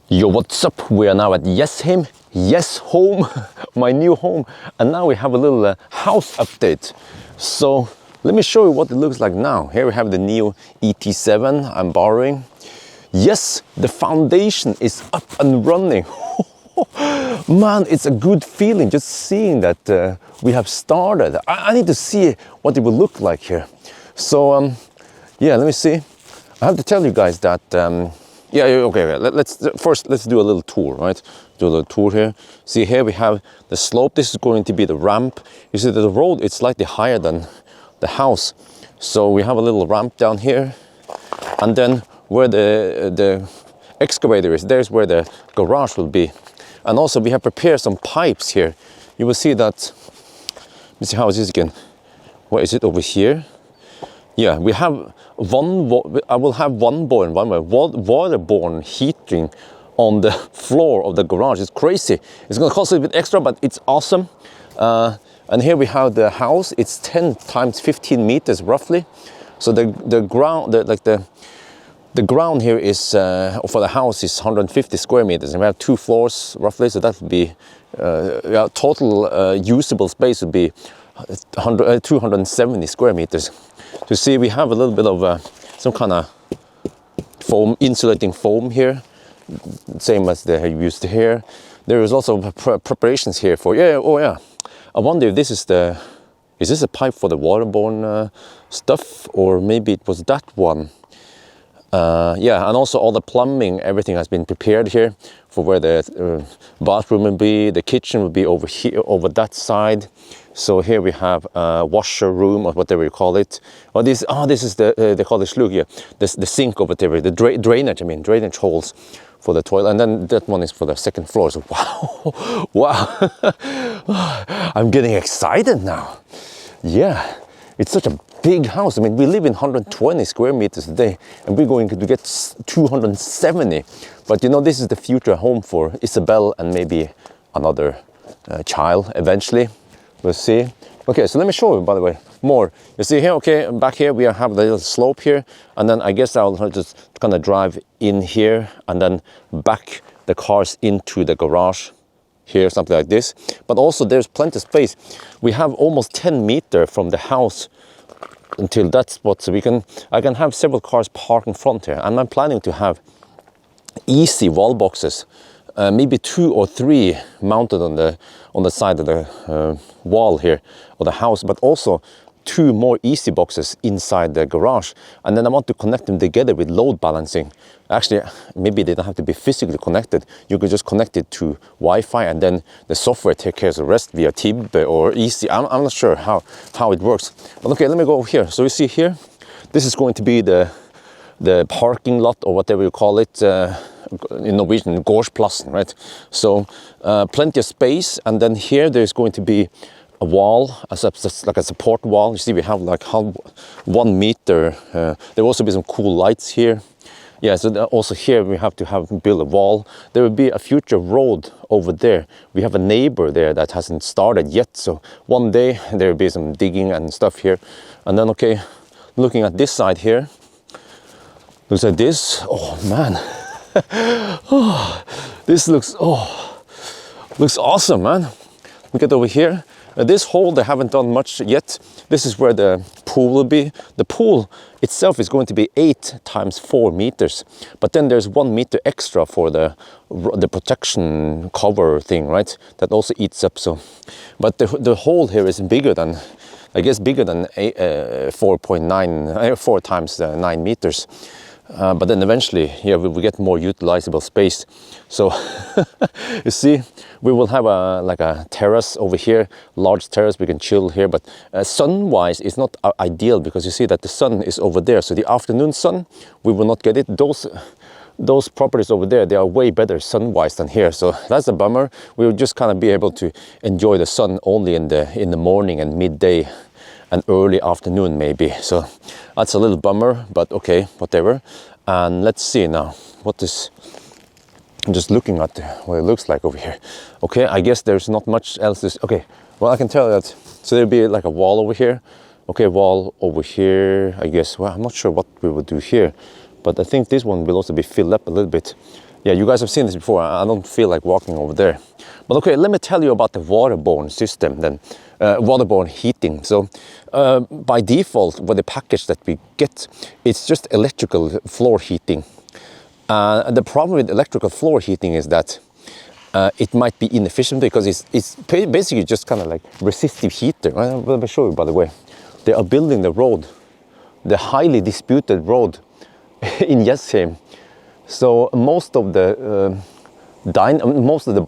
Yo, what's up? We are now at Jessheim, yes home, my new home, and now we have a little house update. So let me show you what it looks like now. Here we have the new ET7 I'm borrowing. Yes, the foundation is up and running. Man, it's a good feeling just seeing that we have started. I need to see what it will look like here. So yeah, let me see. I have to tell you guys that yeah, okay. Let's do a little tour, right? Do a little tour here. See, here we have the slope. This is going to be the ramp. You see that the road is slightly higher than the house, so we have a little ramp down here, and then where the excavator is, there's where the garage will be. And also we have prepared some pipes here. You will see that. Let me see, how is this again? Where is it? Over here? Yeah, we have I will have Waterborne heating on the floor of the garage. It's crazy. It's going to cost a bit extra, but it's awesome. And here we have the house. It's 10 times 15 meters roughly. So the ground here is for the house is 150 square meters, and we have 2 floors roughly. So that would be yeah, total usable space would be 270 square meters. You see, we have a little bit of some kind of foam, insulating foam here, same as they used here. There is also preparations here for, oh yeah, I wonder if this is this a pipe for the Waterborne stuff, or maybe it was that one. Yeah, and also all the plumbing, everything has been prepared here for where the bathroom will be. The kitchen will be over here, over that side. So here we have a washer room, or whatever you call it. Oh, this is they call it slug here. The sink over there, the drainage holes for the toilet. And then that one is for the second floor. So wow, wow, I'm getting excited now. Yeah, it's such a big house. I mean, we live in 120 square meters a day, and we're going to get 270. But you know, this is the future home for Isabel and maybe another child eventually. We'll see. Okay, so let me show you, by the way, more. You see here, okay, back here we have the little slope here, and then I guess I'll just kind of drive in here and then back the cars into the garage here, something like this. But also there's plenty of space. We have almost 10 meters from the house until that spot, so I can have several cars parked in front here, and I'm planning to have easy wall boxes, maybe 2 or 3 mounted on the side of the wall here of the house, but also 2 more easy boxes inside the garage. And then I want to connect them together with load balancing. Actually, maybe they don't have to be physically connected. You could just connect it to Wi-Fi, and then the software takes care of the rest via TIB or easy. I'm not sure how it works. But okay, let me go over here. So you see here, this is going to be the parking lot, or whatever you call it, in Norwegian, gårdsplassen, right? So plenty of space, and then here there's going to be a wall, like a support wall. You see, we have like 1 meter. There will also be some cool lights here. Yeah, so also here we have to build a wall. There will be a future road over there. We have a neighbor there that hasn't started yet, so one day there will be some digging and stuff here. And then, okay, looking at this side here, looks like this. Oh man. Oh, this looks awesome, man. Look at over here. This hole they haven't done much yet. This is where the pool will be. The pool itself is going to be 8 times 4 meters, but then there's 1 meter extra for the protection cover thing, right? That also eats up. So, but the hole here is bigger than, I guess, bigger than 4 times 9 meters. But then eventually, yeah, we will get more utilizable space. So you see, we will have like a terrace over here, large terrace. We can chill here, but sun-wise, it's not ideal, because you see that the sun is over there. So the afternoon sun, we will not get it. Those properties over there, they are way better sun-wise than here. So that's a bummer. We will just kind of be able to enjoy the sun only in the morning and midday and early afternoon maybe. So that's a little bummer, but okay, whatever. And let's see now, I'm just looking at what it looks like over here. Okay, I guess there's not much else. Okay, well, I can tell you that, so there'll be like a wall over here. Okay, wall over here, I guess. Well, I'm not sure what we would do here, but I think this one will also be filled up a little bit. Yeah, you guys have seen this before. I don't feel like walking over there. But okay, let me tell you about the Waterborne system then. Waterborne heating. So by default, with the package that we get, it's just electrical floor heating. The problem with electrical floor heating is that it might be inefficient because it's basically just kind of like resistive heater. Let me show you, by the way. They are building the road, the highly disputed road in Jessheim. So most of the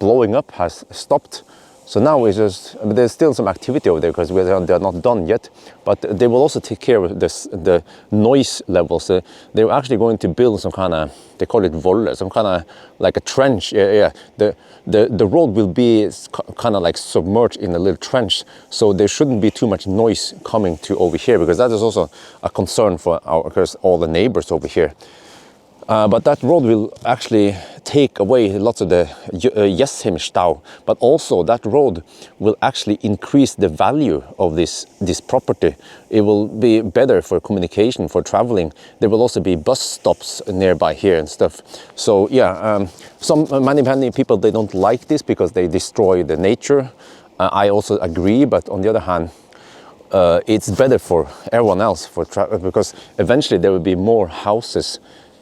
blowing up has stopped. So now it's just, there's still some activity over there because they're not done yet, but they will also take care of the noise levels. They're actually going to build some kind of, they call it volle, some kind of like a trench. Yeah. The road will be kind of like submerged in a little trench, so there shouldn't be too much noise coming to over here, because that is also a concern for all the neighbors over here. But that road will actually take away lots of the Jessheim stau, but also that road will actually increase the value of this property. It will be better for communication, for traveling. There will also be bus stops nearby here and stuff. So yeah, many people, they don't like this because they destroy the nature. I also agree, but on the other hand, it's better for everyone else because eventually there will be more houses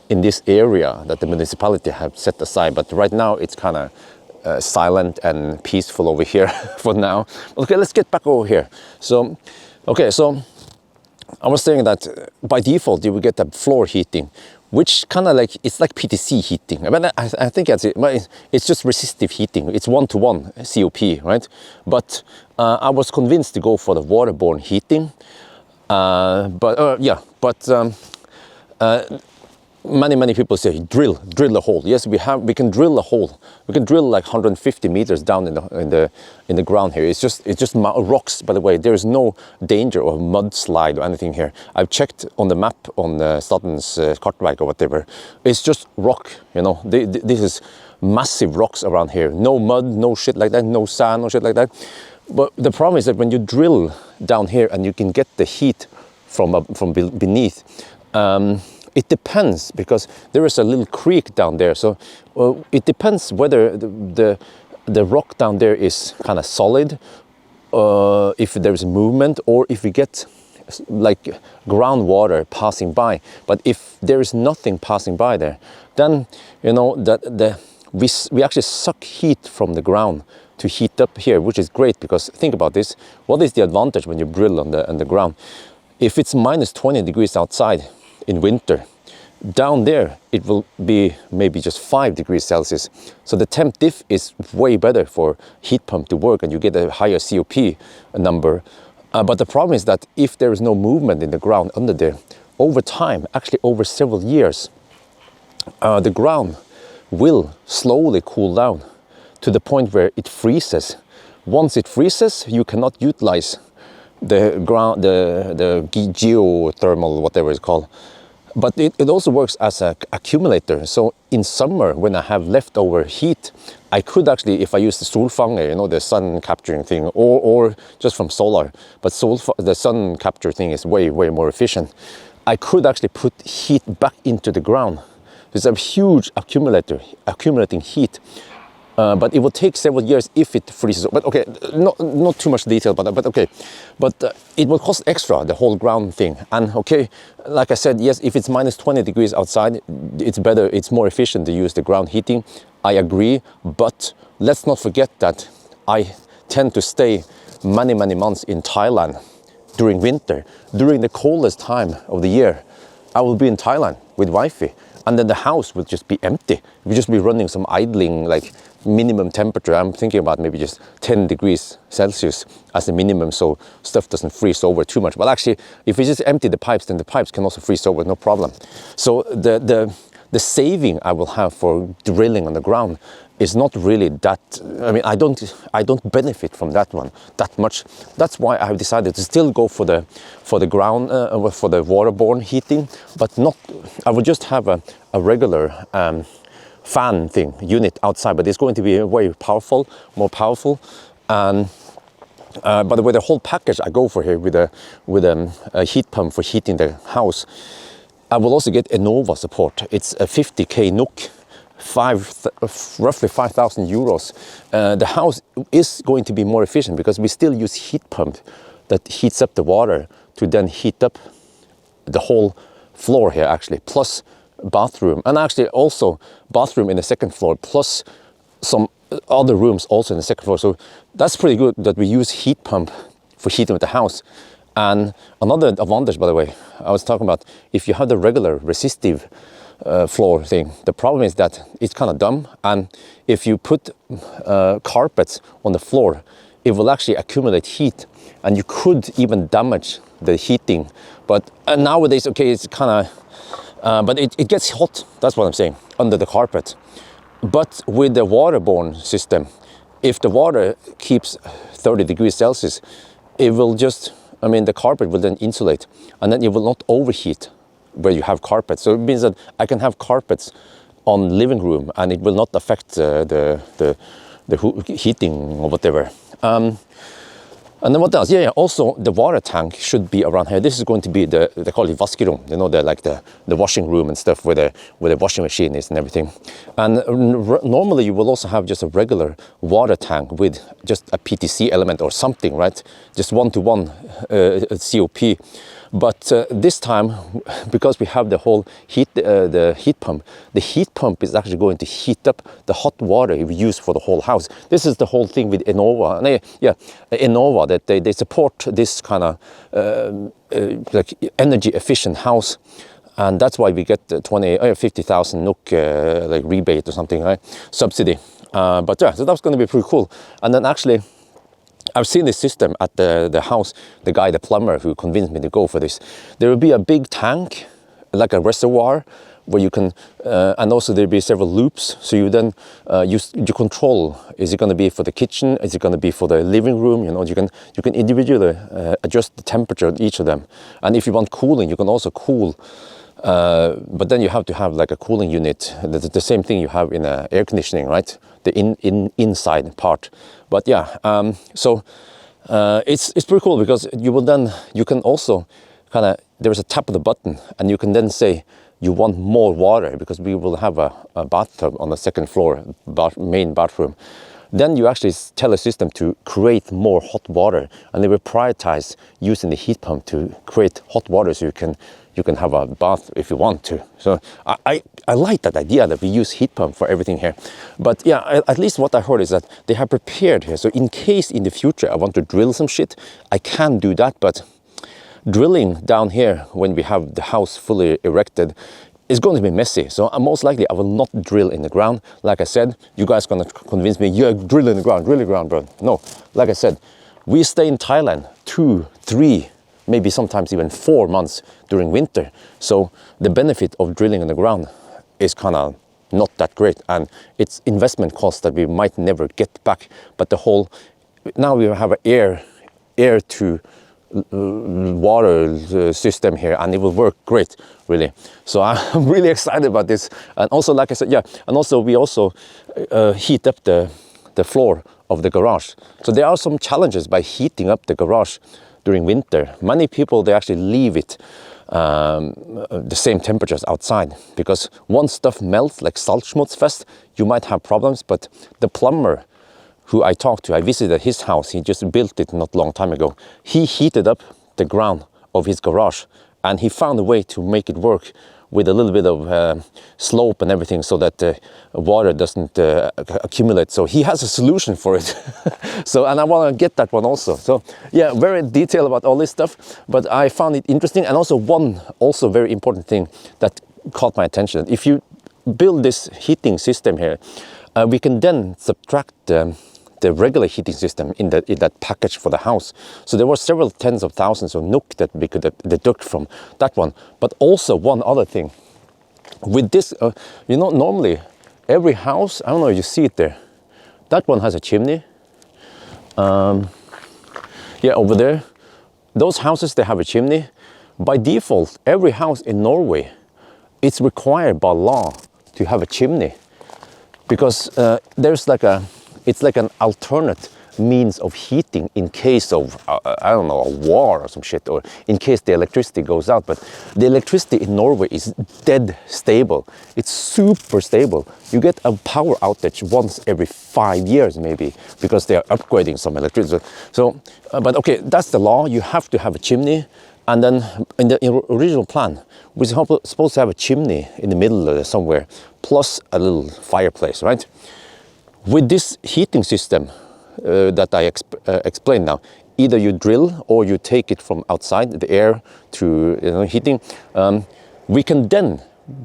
in this area that the municipality have set aside, but right now it's kind of silent and peaceful over here for now. Okay, let's get back over here. So, okay, so I was saying that by default you will get the floor heating, which kind of like, it's like PTC heating. I mean, I think that's it. It's just resistive heating. It's one-to-one COP, right? But I was convinced to go for the Waterborne heating. Many people say drill a hole. Yes, we can drill a hole. We can drill like 150 meters down in the ground here. It's just rocks. By the way, there is no danger of mudslide or anything here. I've checked on the map on Statens kartverk or whatever. It's just rock. You know, this is massive rocks around here. No mud, no shit like that. No sand, no shit like that. But the problem is that when you drill down here and you can get the heat from beneath. It depends, because there is a little creek down there, so it depends whether the rock down there is kind of solid, if there's movement, or if we get like groundwater passing by. But if there is nothing passing by there, then you know that we actually suck heat from the ground to heat up here, which is great, because think about this. What is the advantage when you drill on the ground? If it's minus 20 degrees outside in winter, down there it will be maybe just 5 degrees Celsius. So the temp diff is way better for heat pump to work, and you get a higher COP number. But the problem is that if there is no movement in the ground under there, over time, actually over several years, the ground will slowly cool down to the point where it freezes. Once it freezes, you cannot utilize the ground, the geothermal, whatever it's called. But it also works as an accumulator. So in summer, when I have leftover heat, I could actually, if I use the solfanger, you know, the sun capturing thing, or just from solar, but the sun capture thing is way more efficient. I could actually put heat back into the ground. It's a huge accumulator, accumulating heat. But it will take several years if it freezes. But okay, not too much detail about that, but okay. But it will cost extra, the whole ground thing. And okay, like I said, yes, if it's minus 20 degrees outside, it's better, it's more efficient to use the ground heating. I agree, but let's not forget that I tend to stay many months in Thailand during winter. During the coldest time of the year, I will be in Thailand with wifey. And then the house will just be empty. We'll just be running some idling, like minimum temperature. I'm thinking about maybe just 10 degrees Celsius as a minimum, so stuff doesn't freeze over too much. But actually, if we just empty the pipes, then the pipes can also freeze over, no problem. So the saving I will have for drilling on the ground is not really that. I mean, I don't benefit from that one that much. That's why I've decided to still go for the ground for the Waterborne heating, but not. I would just have a regular fan thing unit outside, but it's going to be way powerful, more powerful. And by the way, the whole package I go for here with a heat pump for heating the house. I will also get Enova support. It's a 50k NOK roughly 5,000 euros. The house is going to be more efficient because we still use heat pump that heats up the water to then heat up the whole floor here actually, plus bathroom, and actually also bathroom in the second floor, plus some other rooms also in the second floor. So that's pretty good that we use heat pump for heating of the house. And another advantage, by the way, I was talking about, if you have the regular resistive floor thing, the problem is that it's kind of dumb, and if you put carpets on the floor, it will actually accumulate heat, and you could even damage the heating. But nowadays, okay, it's kind of, but it gets hot, that's what I'm saying, under the carpet. But with the Waterborne system, if the water keeps 30 degrees Celsius, it will just, I mean, the carpet will then insulate, and then it will not overheat where you have carpet. So it means that I can have carpets on living room and it will not affect the heating or whatever. And then what else? Yeah, also the water tank should be around here. This is going to be they call it vaskerom, you know, the washing room and stuff where the washing machine is and everything. And normally you will also have just a regular water tank with just a PTC element or something, right? Just one-to-one COP. But this time, because we have the whole heat, the heat pump is actually going to heat up the hot water we use for the whole house. This is the whole thing with Enova. Enova, that they support this kind of like energy efficient house, and that's why we get the 50,000 NOK like rebate or something, right? Subsidy. But yeah, so that's going to be pretty cool. And then actually, I've seen this system at the house, the plumber who convinced me to go for this. There will be a big tank, like a reservoir, where you can, and also there'll be several loops. So you then, you control, is it going to be for the kitchen? Is it going to be for the living room? You know, you can individually adjust the temperature of each of them. And if you want cooling, you can also cool. But then you have to have like a cooling unit, the same thing you have in air conditioning, right? The inside part. But yeah, so it's pretty cool because you can also kind of, there's a tap of the button and you can then say you want more water because we will have a bathtub on the second floor, main bathroom. Then you actually tell the system to create more hot water, and they will prioritize using the heat pump to create hot water so you can have a bath if you want to. So I like that idea that we use heat pump for everything here. But yeah, at least what I heard is that they have prepared here. So in case in the future I want to drill some shit, I can do that. But drilling down here when we have the house fully erected is going to be messy. So most likely I will not drill in the ground. Like I said, you guys are going to convince me, yeah, drill in the ground, bro. No, like I said, we stay in Thailand 2, 3, maybe sometimes even 4 months during winter. So the benefit of drilling in the ground is kind of not that great. And it's investment costs that we might never get back. But the whole, now we have an air to water system here, and it will work great, really. So I'm really excited about this. And also, like I said, yeah, and also we also heat up the floor of the garage. So there are some challenges by heating up the garage during winter. Many people, they actually leave it the same temperatures outside, because once stuff melts like saltsmutsfest, you might have problems. But the plumber who I talked to, I visited his house, he just built it not long time ago. He heated up the ground of his garage, and he found a way to make it work with a little bit of slope and everything so that the water doesn't accumulate. So he has a solution for it. So, and I want to get that one also. So yeah, very detailed about all this stuff, but I found it interesting. And also one very important thing that caught my attention. If you build this heating system here, we can then subtract the regular heating system in that package for the house. So there were several tens of thousands of NOK that we could deduct from that one. But also one other thing, with this, you know, normally every house, I don't know if you see it there, that one has a chimney. Yeah, over there, those houses, they have a chimney. By default, every house in Norway, it's required by law to have a chimney, because there's like it's like an means of heating in case of, I don't know, a war or some shit, or in case the electricity goes out. But the electricity in Norway is dead stable. It's super stable. You get a power outage once every 5 years maybe, because they are upgrading some electricity. So, but okay, that's the law. You have to have a chimney. And then in the original plan, we're supposed to have a chimney in the middle somewhere, plus a little fireplace, right? With this heating system that I explained now, either you drill or you take it from outside, the air to heating, we can then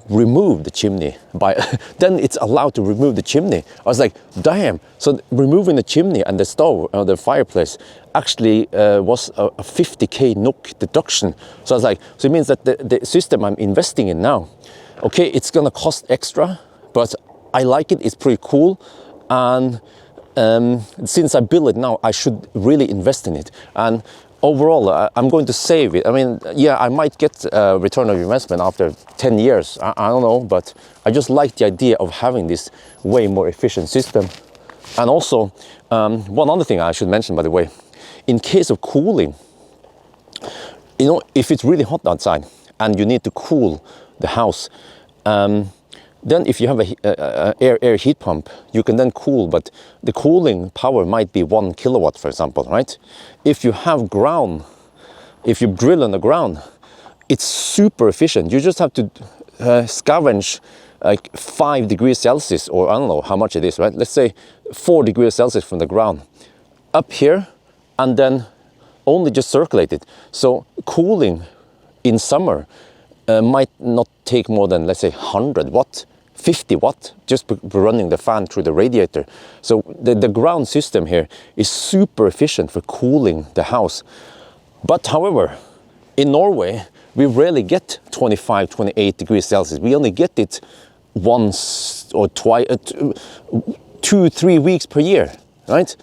remove the chimney. Then it's allowed to remove the chimney. I was like, damn. So removing the chimney and the stove, the fireplace, actually was a 50k NOK deduction. So I was like, so it means that the system I'm investing in now, okay, it's gonna cost extra, but I like it, it's pretty cool. And since I build it now, I should really invest in it. And overall, I'm going to save it. I mean, yeah, I might get a return of investment after 10 years. I don't know, but I just like the idea of having this way more efficient system. And also, one other thing I should mention, by the way, in case of cooling, you know, if it's really hot outside and you need to cool the house, then if you have a air heat pump, you can then cool, but the cooling power might be 1 kilowatt, for example, right? If you have ground, if you drill on the ground, it's super efficient. You just have to scavenge like 5 degrees Celsius, or I don't know how much it is, right? Let's say 4 degrees Celsius from the ground up here, and then only just circulate it. So cooling in summer might not take more than, let's say, 100 watt, 50 watt, just running the fan through the radiator. So the ground system here is super efficient for cooling the house. But however, in Norway, we rarely get 25, 28 degrees Celsius. We only get it once or twice, 2-3 weeks per year, right?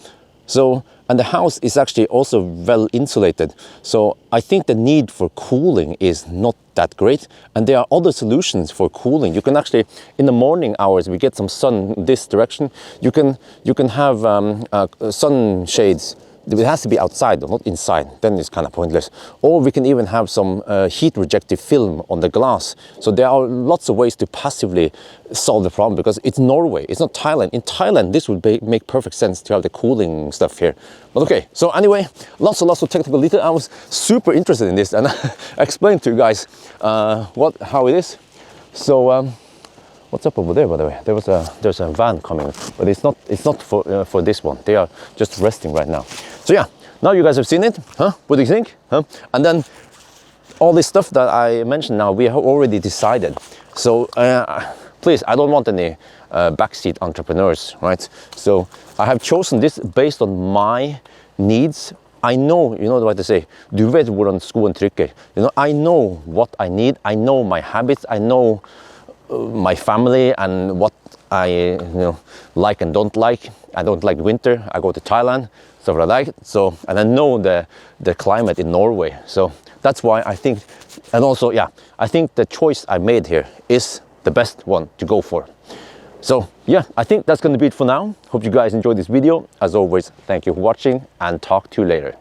So, and the house is actually also well insulated. So I think the need for cooling is not that great. And there are other solutions for cooling. You can actually, in the morning hours, we get some sun this direction. You can have sun shades. It has to be outside, not inside. Then it's kind of pointless. Or we can even have some heat rejective film on the glass. So there are lots of ways to passively solve the problem, because it's Norway, it's not Thailand. In Thailand, this would make perfect sense to have the cooling stuff here. But okay, so anyway, lots and lots of technical detail. I was super interested in this, and I explained to you guys how it is. So what's up over there, by the way? There's a van coming, but it's not for this one. They are just resting right now. So yeah, now you guys have seen it, huh? What do you think? Huh? And then all this stuff that I mentioned now, we have already decided. So please, I don't want any backseat entrepreneurs, right? So I have chosen this based on my needs. I know, you know what to say, du vet hvordan skoen trykker. You know, I know what I need. I know my habits. I know my family and what I like and don't like. I don't like winter. I go to Thailand, stuff like that. So, and I know the climate in Norway. So that's why I think, and also, yeah, I think the choice I made here is the best one to go for. So yeah, I think that's going to be it for now. Hope you guys enjoyed this video. As always, thank you for watching, and talk to you later.